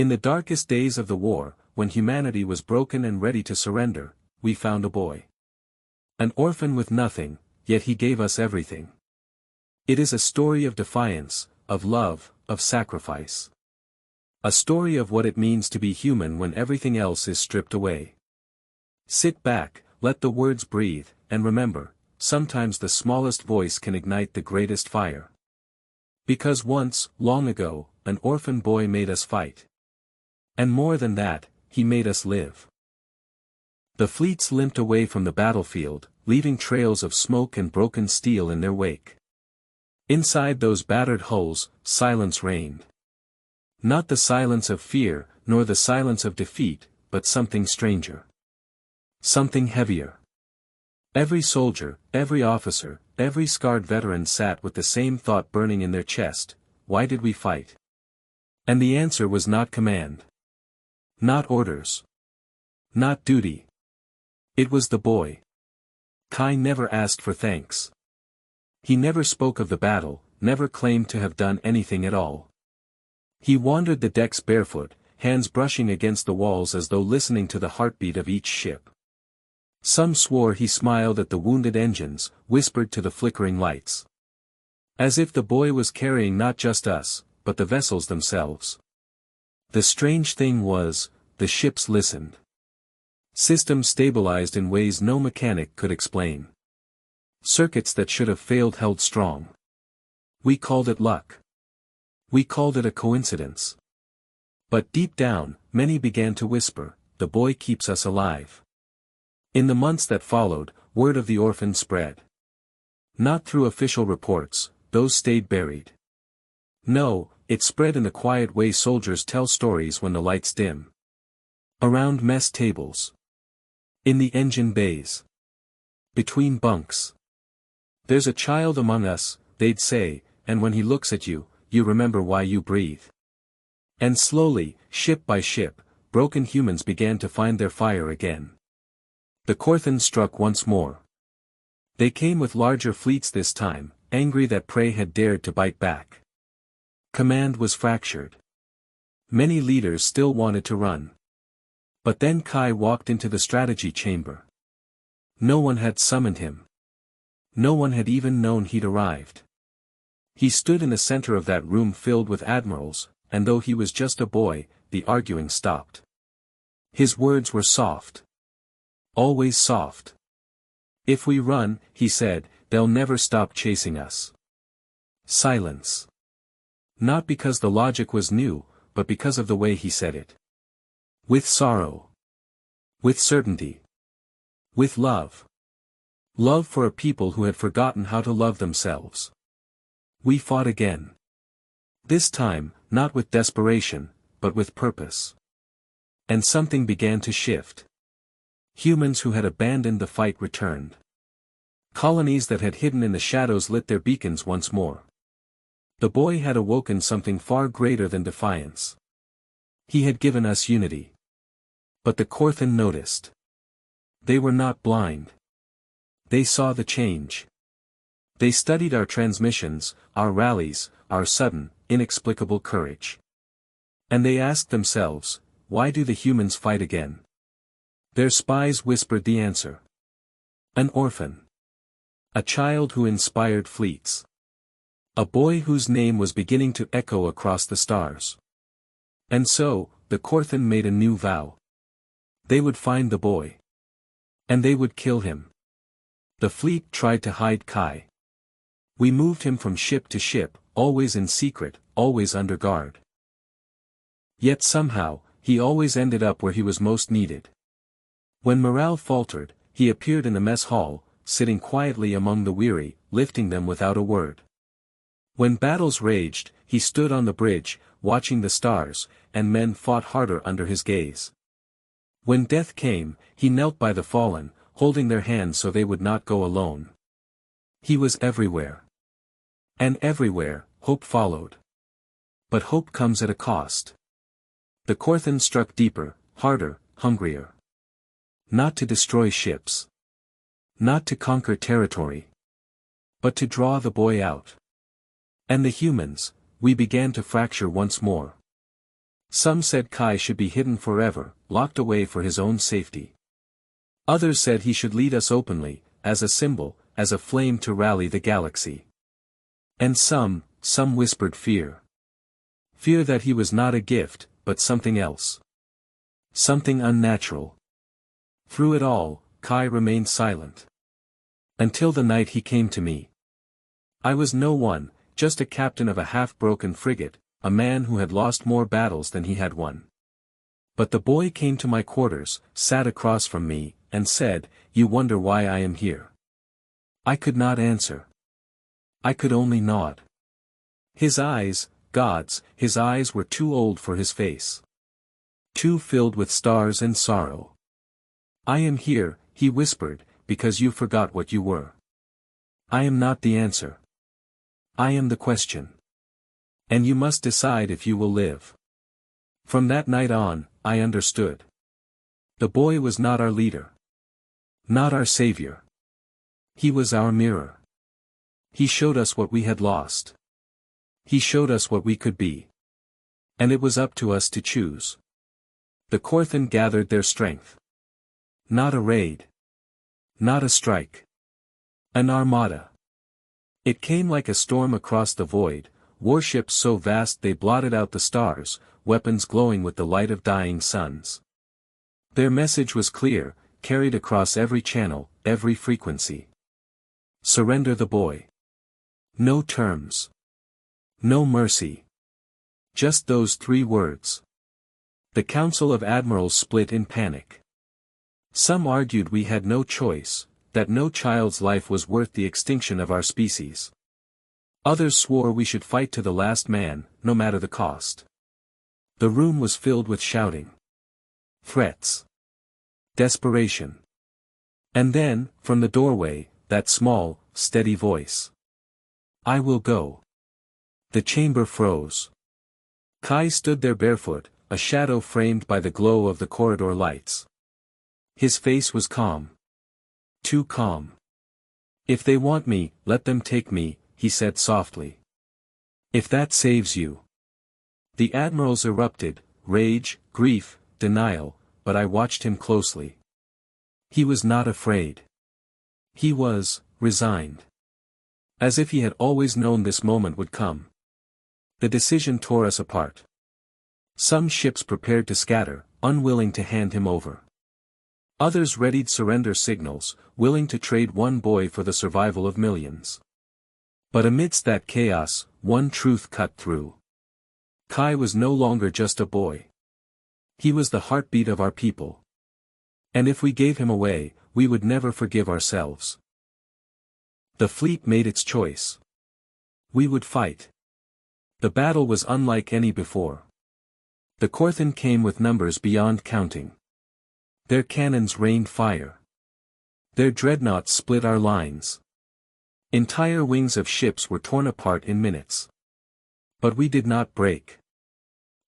In the darkest days of the war, when humanity was broken and ready to surrender, we found a boy. An orphan with nothing, yet he gave us everything. It is a story of defiance, of love, of sacrifice. A story of what it means to be human when everything else is stripped away. Sit back, let the words breathe, and remember, sometimes the smallest voice can ignite the greatest fire. Because once, long ago, an orphan boy made us fight. And more than that, he made us live. The fleets limped away from the battlefield, leaving trails of smoke and broken steel in their wake. Inside those battered hulls, silence reigned. Not the silence of fear, nor the silence of defeat, but something stranger. Something heavier. Every soldier, every officer, every scarred veteran sat with the same thought burning in their chest: why did we fight? And the answer was not command. Not orders. Not duty. It was the boy. Kai never asked for thanks. He never spoke of the battle, never claimed to have done anything at all. He wandered the decks barefoot, hands brushing against the walls as though listening to the heartbeat of each ship. Some swore he smiled at the wounded engines, whispered to the flickering lights. As if the boy was carrying not just us, but the vessels themselves. The strange thing was, the ships listened. Systems stabilized in ways no mechanic could explain. Circuits that should have failed held strong. We called it luck. We called it a coincidence. But deep down, many began to whisper, the boy keeps us alive. In the months that followed, word of the orphan spread. Not through official reports, those stayed buried. No, it spread in the quiet way soldiers tell stories when the lights dim. Around mess tables. In the engine bays. Between bunks. There's a child among us, they'd say, and when he looks at you, you remember why you breathe. And slowly, ship by ship, broken humans began to find their fire again. The Korthans struck once more. They came with larger fleets this time, angry that prey had dared to bite back. Command was fractured. Many leaders still wanted to run. But then Kai walked into the strategy chamber. No one had summoned him. No one had even known he'd arrived. He stood in the center of that room filled with admirals, and though he was just a boy, the arguing stopped. His words were soft. Always soft. If we run, he said, they'll never stop chasing us. Silence. Not because the logic was new, but because of the way he said it. With sorrow. With certainty. With love. Love for a people who had forgotten how to love themselves. We fought again. This time, not with desperation, but with purpose. And something began to shift. Humans who had abandoned the fight returned. Colonies that had hidden in the shadows lit their beacons once more. The boy had awoken something far greater than defiance. He had given us unity. But the Korthan noticed. They were not blind. They saw the change. They studied our transmissions, our rallies, our sudden, inexplicable courage. And they asked themselves, why do the humans fight again? Their spies whispered the answer. An orphan. A child who inspired fleets. A boy whose name was beginning to echo across the stars. And so, the Korthan made a new vow. They would find the boy. And they would kill him. The fleet tried to hide Kai. We moved him from ship to ship, always in secret, always under guard. Yet somehow, he always ended up where he was most needed. When morale faltered, he appeared in the mess hall, sitting quietly among the weary, lifting them without a word. When battles raged, he stood on the bridge, watching the stars, and men fought harder under his gaze. When death came, he knelt by the fallen, holding their hands so they would not go alone. He was everywhere. And everywhere, hope followed. But hope comes at a cost. The Korthan struck deeper, harder, hungrier. Not to destroy ships. Not to conquer territory. But to draw the boy out. And the humans, we began to fracture once more. Some said Kai should be hidden forever, locked away for his own safety. Others said he should lead us openly, as a symbol, as a flame to rally the galaxy. And some whispered fear. Fear that he was not a gift, but something else. Something unnatural. Through it all, Kai remained silent. Until the night he came to me. I was no one, just a captain of a half-broken frigate, a man who had lost more battles than he had won. But the boy came to my quarters, sat across from me, and said, "You wonder why I am here." I could not answer. I could only nod. His eyes, God's, his eyes were too old for his face. Too filled with stars and sorrow. "I am here," he whispered, "because you forgot what you were. I am not the answer. I am the question. And you must decide if you will live." From that night on, I understood. The boy was not our leader. Not our savior. He was our mirror. He showed us what we had lost. He showed us what we could be. And it was up to us to choose. The Korthan gathered their strength. Not a raid. Not a strike. An armada. It came like a storm across the void, warships so vast they blotted out the stars, weapons glowing with the light of dying suns. Their message was clear, carried across every channel, every frequency. Surrender the boy. No terms. No mercy. Just those 3 words. The Council of Admirals split in panic. Some argued we had no choice, that no child's life was worth the extinction of our species. Others swore we should fight to the last man, no matter the cost. The room was filled with shouting. Threats. Desperation. And then, from the doorway, that small, steady voice. "I will go." The chamber froze. Kai stood there barefoot, a shadow framed by the glow of the corridor lights. His face was calm. Too calm. "If they want me, let them take me," he said softly. "If that saves you." The admirals erupted, rage, grief, denial, but I watched him closely. He was not afraid. He was resigned. As if he had always known this moment would come. The decision tore us apart. Some ships prepared to scatter, unwilling to hand him over. Others readied surrender signals, willing to trade one boy for the survival of millions. But amidst that chaos, one truth cut through. Kai was no longer just a boy. He was the heartbeat of our people. And if we gave him away, we would never forgive ourselves. The fleet made its choice. We would fight. The battle was unlike any before. The Korthan came with numbers beyond counting. Their cannons rained fire. Their dreadnoughts split our lines. Entire wings of ships were torn apart in minutes. But we did not break.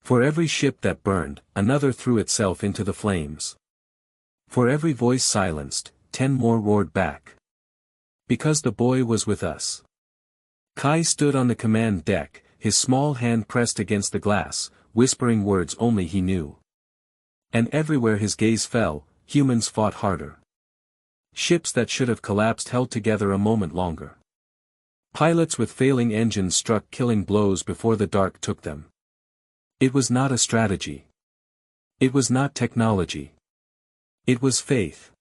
For every ship that burned, another threw itself into the flames. For every voice silenced, 10 more roared back. Because the boy was with us. Kai stood on the command deck, his small hand pressed against the glass, whispering words only he knew. And everywhere his gaze fell, humans fought harder. Ships that should have collapsed held together a moment longer. Pilots with failing engines struck killing blows before the dark took them. It was not a strategy. It was not technology. It was faith.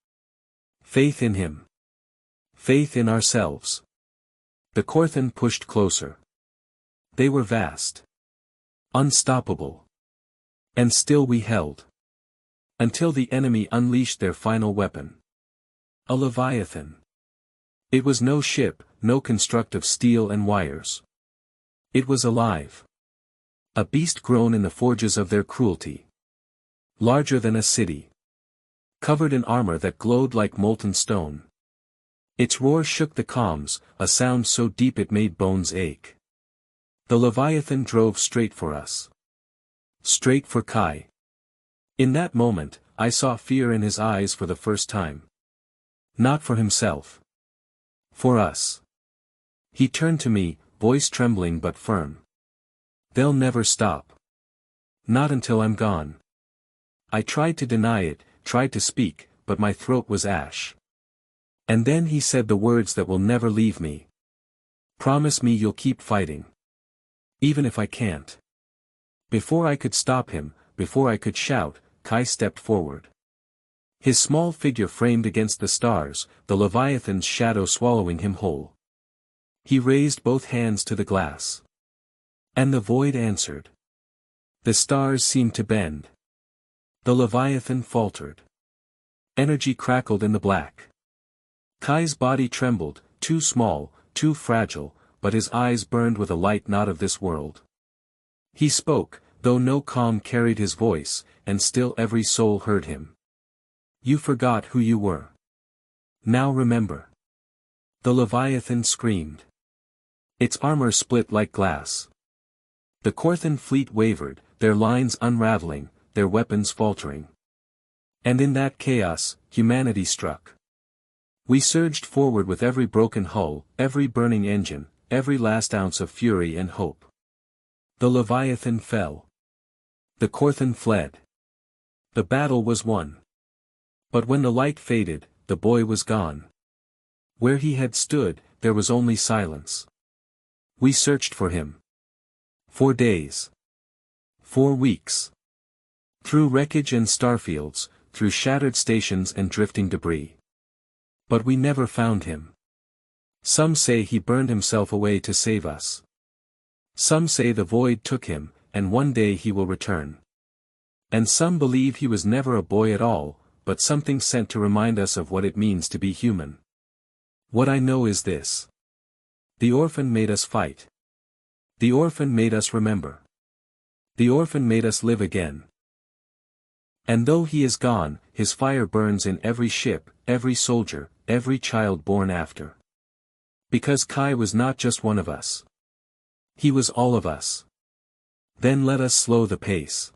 Faith in him. Faith in ourselves. The Korthan pushed closer. They were vast. Unstoppable. And still we held. Until the enemy unleashed their final weapon. A Leviathan. It was no ship, no construct of steel and wires. It was alive. A beast grown in the forges of their cruelty. Larger than a city. Covered in armor that glowed like molten stone. Its roar shook the comms, a sound so deep it made bones ache. The Leviathan drove straight for us. Straight for Kai. In that moment, I saw fear in his eyes for the first time. Not for himself. For us. He turned to me, voice trembling but firm. They'll never stop. Not until I'm gone. I tried to deny it, tried to speak, but my throat was ash. And then he said the words that will never leave me. Promise me you'll keep fighting. Even if I can't. Before I could stop him, before I could shout, Kai stepped forward. His small figure framed against the stars, the Leviathan's shadow swallowing him whole. He raised both hands to the glass. And the void answered. The stars seemed to bend. The Leviathan faltered. Energy crackled in the black. Kai's body trembled, too small, too fragile, but his eyes burned with a light not of this world. He spoke, though no calm carried his voice, and still every soul heard him. You forgot who you were. Now remember. The Leviathan screamed. Its armor split like glass. The Korthan fleet wavered, their lines unraveling, their weapons faltering. And in that chaos, humanity struck. We surged forward with every broken hull, every burning engine, every last ounce of fury and hope. The Leviathan fell. The Korthan fled. The battle was won. But when the light faded, the boy was gone. Where he had stood, there was only silence. We searched for him. 4 days. 4 weeks. Through wreckage and starfields, through shattered stations and drifting debris. But we never found him. Some say he burned himself away to save us. Some say the void took him, and one day he will return. And some believe he was never a boy at all, but something sent to remind us of what it means to be human. What I know is this. The orphan made us fight. The orphan made us remember. The orphan made us live again. And though he is gone, his fire burns in every ship, every soldier, every child born after. Because Kai was not just one of us. He was all of us. Then let us slow the pace.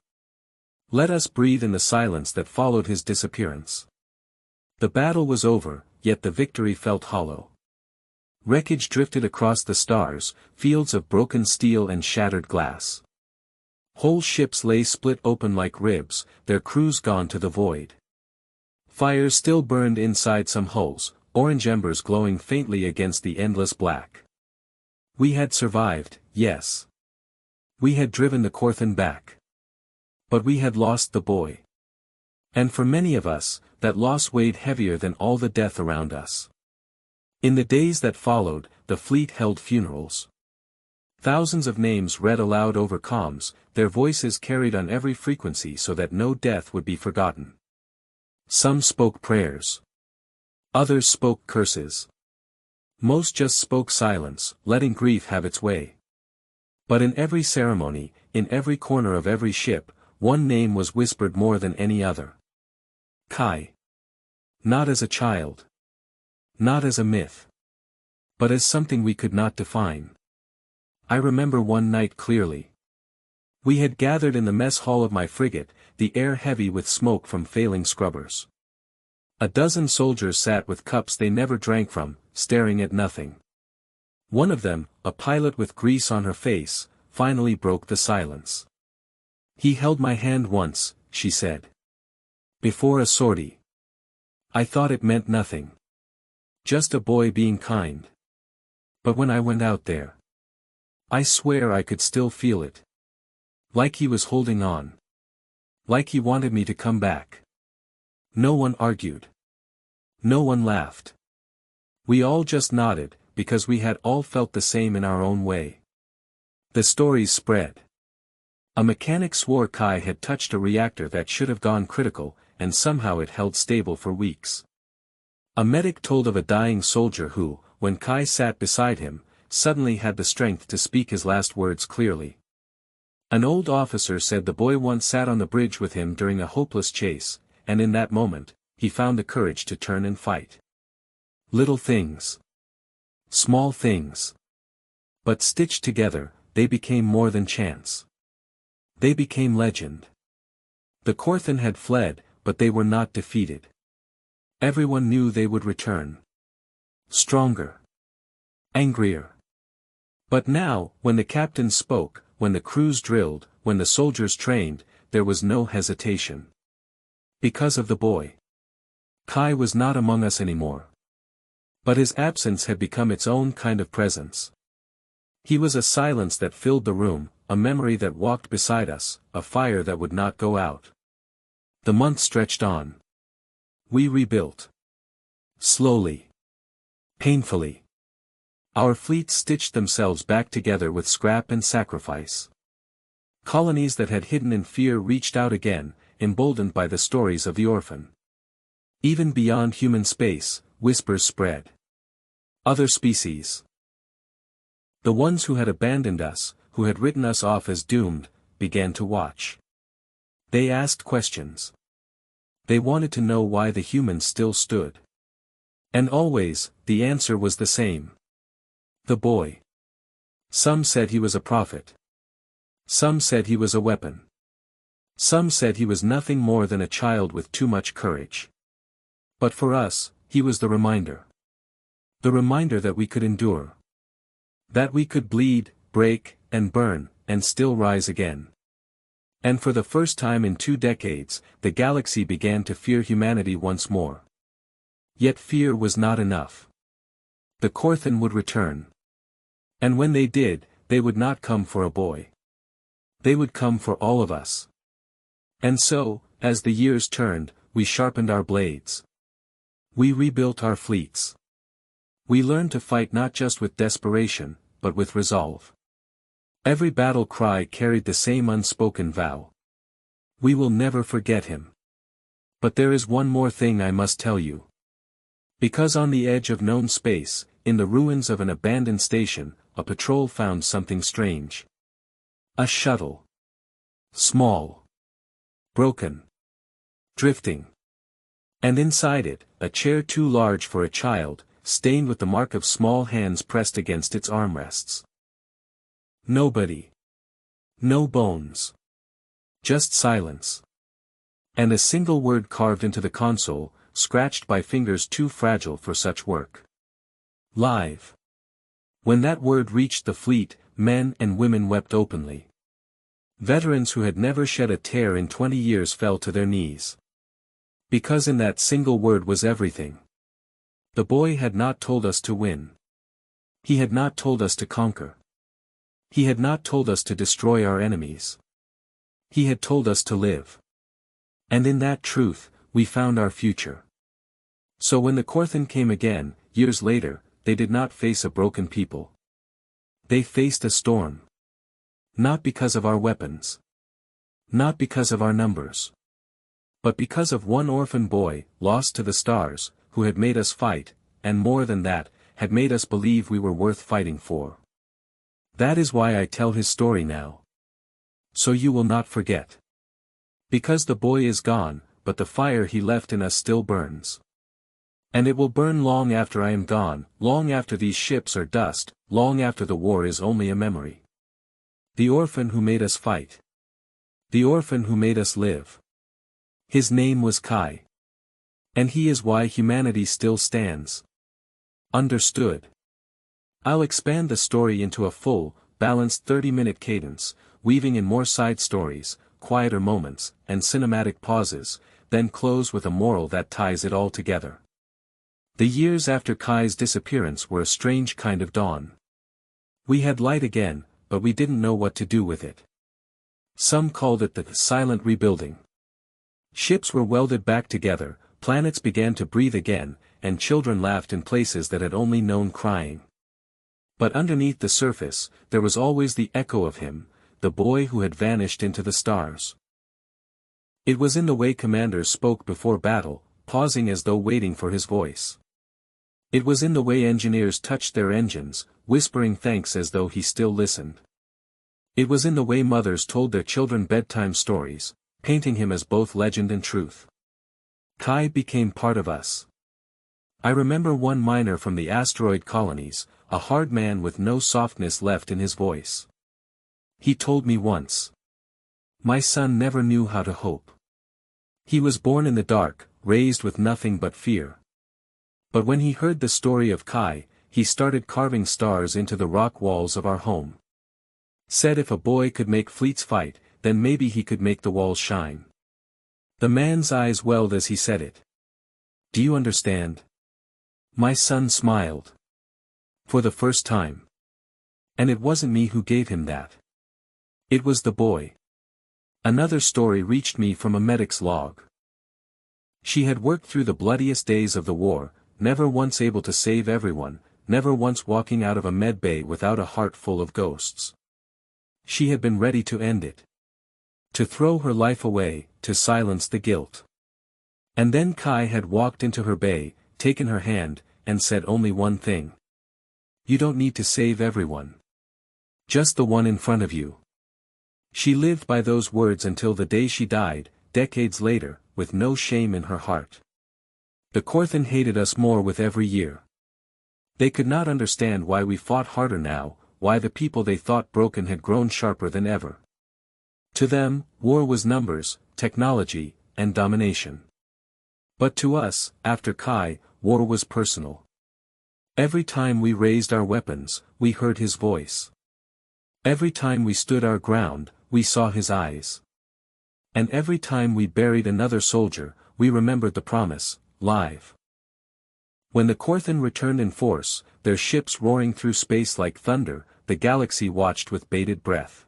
Let us breathe in the silence that followed his disappearance. The battle was over, yet the victory felt hollow. Wreckage drifted across the stars, fields of broken steel and shattered glass. Whole ships lay split open like ribs, their crews gone to the void. Fires still burned inside some hulls, orange embers glowing faintly against the endless black. We had survived, yes. We had driven the Korthan back. But we had lost the boy. And for many of us, that loss weighed heavier than all the death around us. In the days that followed, the fleet held funerals. Thousands of names read aloud over comms, their voices carried on every frequency so that no death would be forgotten. Some spoke prayers. Others spoke curses. Most just spoke silence, letting grief have its way. But in every ceremony, in every corner of every ship, one name was whispered more than any other. Kai. Not as a child. Not as a myth. But as something we could not define. I remember one night clearly. We had gathered in the mess hall of my frigate, the air heavy with smoke from failing scrubbers. A dozen soldiers sat with cups they never drank from, staring at nothing. One of them, a pilot with grease on her face, finally broke the silence. He held my hand once, she said. Before a sortie. I thought it meant nothing. Just a boy being kind. But when I went out there, I swear I could still feel it. Like he was holding on. Like he wanted me to come back. No one argued. No one laughed. We all just nodded, because we had all felt the same in our own way. The stories spread. A mechanic swore Kai had touched a reactor that should have gone critical, and somehow it held stable for weeks. A medic told of a dying soldier who, when Kai sat beside him, suddenly had the strength to speak his last words clearly. An old officer said the boy once sat on the bridge with him during a hopeless chase, and in that moment, he found the courage to turn and fight. Little things. Small things. But stitched together, they became more than chance. They became legend. The Korthan had fled, but they were not defeated. Everyone knew they would return. Stronger. Angrier. But now, when the captain spoke, when the crews drilled, when the soldiers trained, there was no hesitation. Because of the boy. Kai was not among us anymore. But his absence had become its own kind of presence. He was a silence that filled the room, a memory that walked beside us, a fire that would not go out. The months stretched on. We rebuilt. Slowly. Painfully. Our fleets stitched themselves back together with scrap and sacrifice. Colonies that had hidden in fear reached out again, emboldened by the stories of the orphan. Even beyond human space, whispers spread. Other species. The ones who had abandoned us, who had written us off as doomed, began to watch. They asked questions. They wanted to know why the humans still stood. And always, the answer was the same. The boy. Some said he was a prophet. Some said he was a weapon. Some said he was nothing more than a child with too much courage. But for us, he was the reminder. The reminder that we could endure. That we could bleed, break, and burn, and still rise again. And for the first time in 2 decades, the galaxy began to fear humanity once more. Yet fear was not enough. The Korthan would return. And when they did, they would not come for a boy. They would come for all of us. And so, as the years turned, we sharpened our blades. We rebuilt our fleets. We learned to fight not just with desperation, but with resolve. Every battle cry carried the same unspoken vow. We will never forget him. But there is one more thing I must tell you. Because on the edge of known space, in the ruins of an abandoned station, a patrol found something strange. A shuttle. Small. Broken. Drifting. And inside it, a chair too large for a child, stained with the mark of small hands pressed against its armrests. Nobody. No bones. Just silence. And a single word carved into the console, scratched by fingers too fragile for such work. Live. When that word reached the fleet, men and women wept openly. Veterans who had never shed a tear in 20 years fell to their knees. Because in that single word was everything. The boy had not told us to win. He had not told us to conquer. He had not told us to destroy our enemies. He had told us to live. And in that truth, we found our future. So when the Korthan came again, years later, they did not face a broken people. They faced a storm. Not because of our weapons. Not because of our numbers. But because of one orphan boy, lost to the stars, who had made us fight, and more than that, had made us believe we were worth fighting for. That is why I tell his story now. So you will not forget. Because the boy is gone, but the fire he left in us still burns. And it will burn long after I am gone, long after these ships are dust, long after the war is only a memory. The orphan who made us fight. The orphan who made us live. His name was Kai. And he is why humanity still stands. Understood. I'll expand the story into a full, balanced 30-minute cadence, weaving in more side stories, quieter moments, and cinematic pauses, then close with a moral that ties it all together. The years after Kai's disappearance were a strange kind of dawn. We had light again, but we didn't know what to do with it. Some called it the silent rebuilding. Ships were welded back together, planets began to breathe again, and children laughed in places that had only known crying. But underneath the surface, there was always the echo of him, the boy who had vanished into the stars. It was in the way commanders spoke before battle, pausing as though waiting for his voice. It was in the way engineers touched their engines, whispering thanks as though he still listened. It was in the way mothers told their children bedtime stories, painting him as both legend and truth. Kai became part of us. I remember one miner from the asteroid colonies, a hard man with no softness left in his voice. He told me once. My son never knew how to hope. He was born in the dark, raised with nothing but fear. But when he heard the story of Kai, he started carving stars into the rock walls of our home. Said if a boy could make fleets fight, then maybe he could make the walls shine. The man's eyes welled as he said it. Do you understand? My son smiled. For the first time. And it wasn't me who gave him that. It was the boy. Another story reached me from a medic's log. She had worked through the bloodiest days of the war, never once able to save everyone, never once walking out of a med bay without a heart full of ghosts. She had been ready to end it. To throw her life away, to silence the guilt. And then Kai had walked into her bay, taken her hand, and said only one thing. You don't need to save everyone. Just the one in front of you. She lived by those words until the day she died, decades later, with no shame in her heart. The Korthan hated us more with every year. They could not understand why we fought harder now, why the people they thought broken had grown sharper than ever. To them, war was numbers, technology, and domination. But to us, after Kai, war was personal. Every time we raised our weapons, we heard his voice. Every time we stood our ground, we saw his eyes. And every time we buried another soldier, we remembered the promise, live. When the Korthan returned in force, their ships roaring through space like thunder, the galaxy watched with bated breath.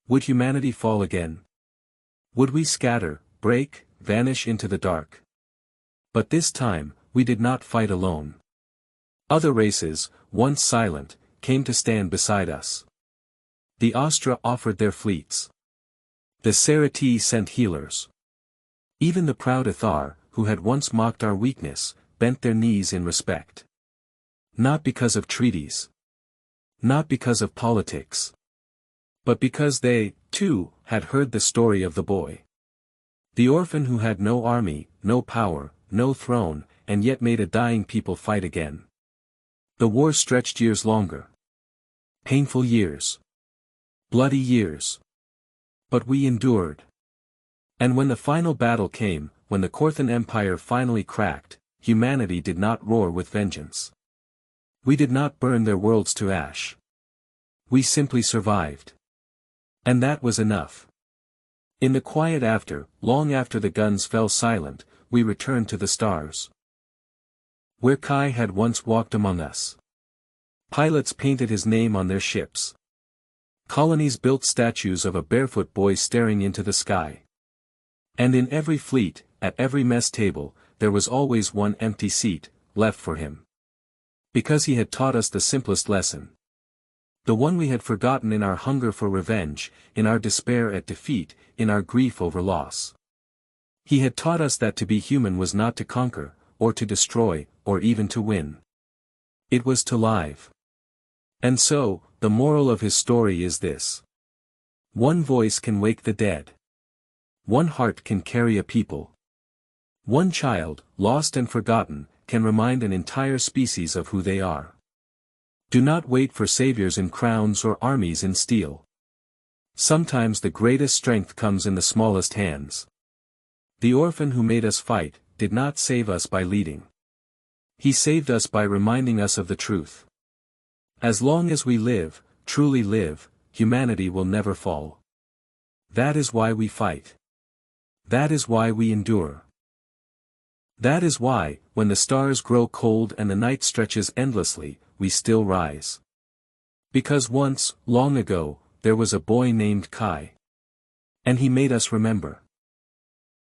Would humanity fall again? Would we scatter, break, vanish into the dark? But this time, we did not fight alone. Other races, once silent, came to stand beside us. The Astra offered their fleets. The Serati sent healers. Even the proud Ithar, who had once mocked our weakness, bent their knees in respect. Not because of treaties. Not because of politics. But because they, too, had heard the story of the boy. The orphan who had no army, no power, no throne, and yet made a dying people fight again. The war stretched years longer. Painful years. Bloody years. But we endured. And when the final battle came, when the Korthan Empire finally cracked, humanity did not roar with vengeance. We did not burn their worlds to ash. We simply survived. And that was enough. In the quiet after, long after the guns fell silent, we returned to the stars. Where Kai had once walked among us. Pilots painted his name on their ships. Colonies built statues of a barefoot boy staring into the sky. And in every fleet, at every mess table, there was always one empty seat, left for him. Because he had taught us the simplest lesson. The one we had forgotten in our hunger for revenge, in our despair at defeat, in our grief over loss. He had taught us that to be human was not to conquer, or to destroy, or even to win. It was to live. And so, the moral of his story is this. One voice can wake the dead. One heart can carry a people. One child, lost and forgotten, can remind an entire species of who they are. Do not wait for saviors in crowns or armies in steel. Sometimes the greatest strength comes in the smallest hands. The orphan who made us fight, did not save us by leading. He saved us by reminding us of the truth. As long as we live, truly live, humanity will never fall. That is why we fight. That is why we endure. That is why, when the stars grow cold and the night stretches endlessly, we still rise. Because once, long ago, there was a boy named Kai. And he made us remember.